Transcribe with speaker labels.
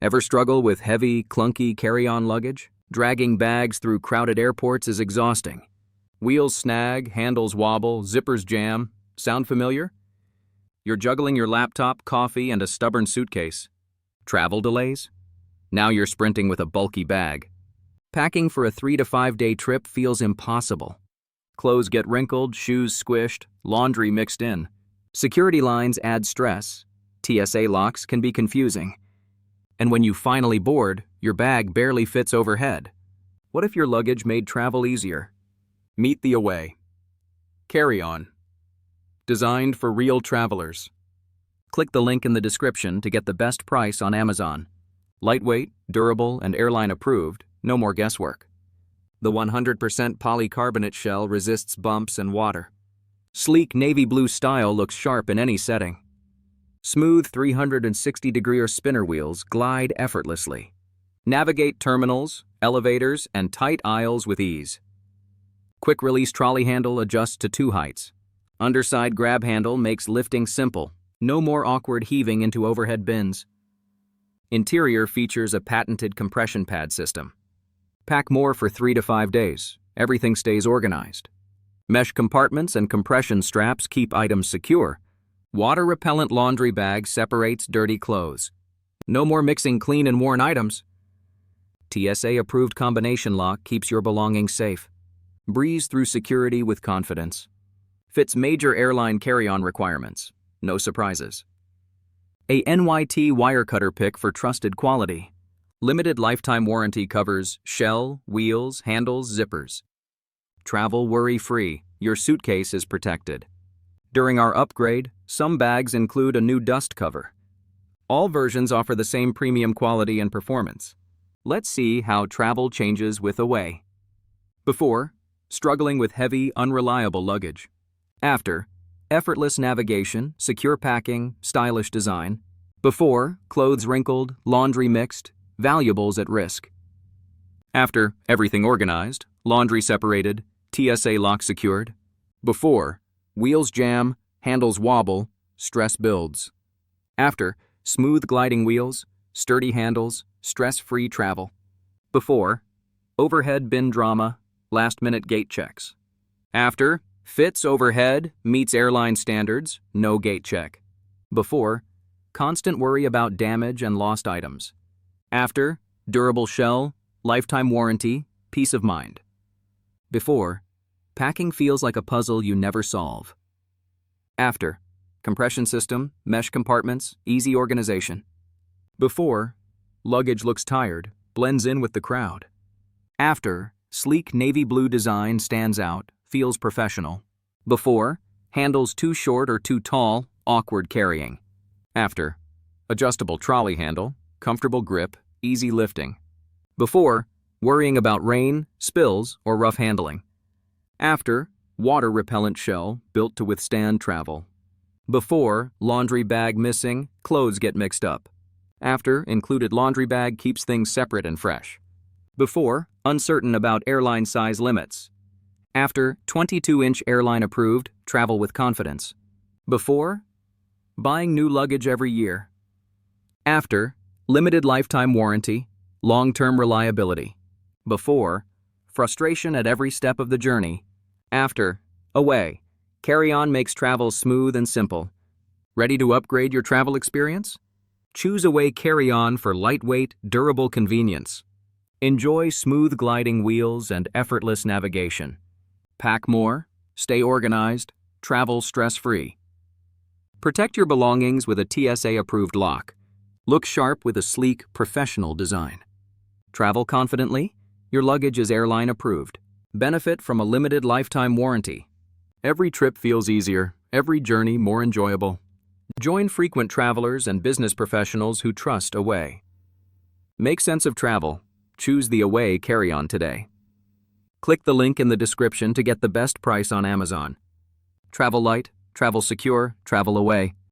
Speaker 1: Ever struggle with heavy, clunky carry-on luggage? Dragging bags through crowded airports is exhausting. Wheels snag, handles wobble, zippers jam. Sound familiar? You're juggling your laptop, coffee, and a stubborn suitcase. Travel delays? Now you're sprinting with a bulky bag. Packing for a 3 to 5 day trip feels impossible. Clothes get wrinkled, shoes squished, laundry mixed in. Security lines add stress. TSA locks can be confusing. And when you finally board, your bag barely fits overhead. What if your luggage made travel easier? Meet the Away Carry-On. Designed for real travelers. Click the link in the description to get the best price on Amazon. Lightweight, durable, and airline approved, no more guesswork. The 100% polycarbonate shell resists bumps and water. Sleek navy blue style looks sharp in any setting. Smooth 360-degree or spinner wheels glide effortlessly. Navigate terminals, elevators, and tight aisles with ease. Quick-release trolley handle adjusts to 2 heights. Underside grab handle makes lifting simple. No more awkward heaving into overhead bins. Interior features a patented compression pad system. Pack more for 3 to 5 days. Everything stays organized. Mesh compartments and compression straps keep items secure. Water-repellent laundry bag separates dirty clothes. No more mixing clean and worn items. TSA-approved combination lock keeps your belongings safe. Breeze through security with confidence. Fits major airline carry-on requirements. No surprises. A NYT wire cutter pick for trusted quality. Limited lifetime warranty covers shell, wheels, handles, zippers. Travel worry-free. Your suitcase is protected. During our upgrade, some bags include a new dust cover. All versions offer the same premium quality and performance. Let's see how travel changes with Away. Before, struggling with heavy, unreliable luggage. After, effortless navigation, secure packing, stylish design. Before, clothes wrinkled, laundry mixed, valuables at risk. After, everything organized, laundry separated, TSA lock secured. Before, wheels jam, handles wobble, stress builds. After, smooth gliding wheels, sturdy handles, stress-free travel. Before, overhead bin drama, last-minute gate checks. After, fits overhead, meets airline standards, no gate check. Before, constant worry about damage and lost items. After, durable shell, lifetime warranty, peace of mind. Before, packing feels like a puzzle you never solve. After, compression system, mesh compartments, easy organization. Before, luggage looks tired, blends in with the crowd. After, sleek navy blue design stands out, feels professional. Before, handles too short or too tall, awkward carrying. After, adjustable trolley handle, comfortable grip, easy lifting. Before, worrying about rain, spills, or rough handling. After, water-repellent shell built to withstand travel. Before, laundry bag missing, clothes get mixed up. After, included laundry bag keeps things separate and fresh. Before, uncertain about airline size limits. After, 22-inch airline approved, travel with confidence. Before, buying new luggage every year. After, limited lifetime warranty, long-term reliability. Before, frustration at every step of the journey. After, Away. Carry-on makes travel smooth and simple. Ready to upgrade your travel experience? Choose Away Carry-On for lightweight, durable convenience. Enjoy smooth gliding wheels and effortless navigation. Pack more, stay organized, travel stress-free. Protect your belongings with a TSA-approved lock. Look sharp with a sleek, professional design. Travel confidently? Your luggage is airline approved. Benefit from a limited lifetime warranty. Every trip feels easier, every journey more enjoyable. Join frequent travelers and business professionals who trust Away. Make sense of travel. Choose the Away Carry-On today. Click the link in the description to get the best price on Amazon. Travel light, travel secure, travel Away.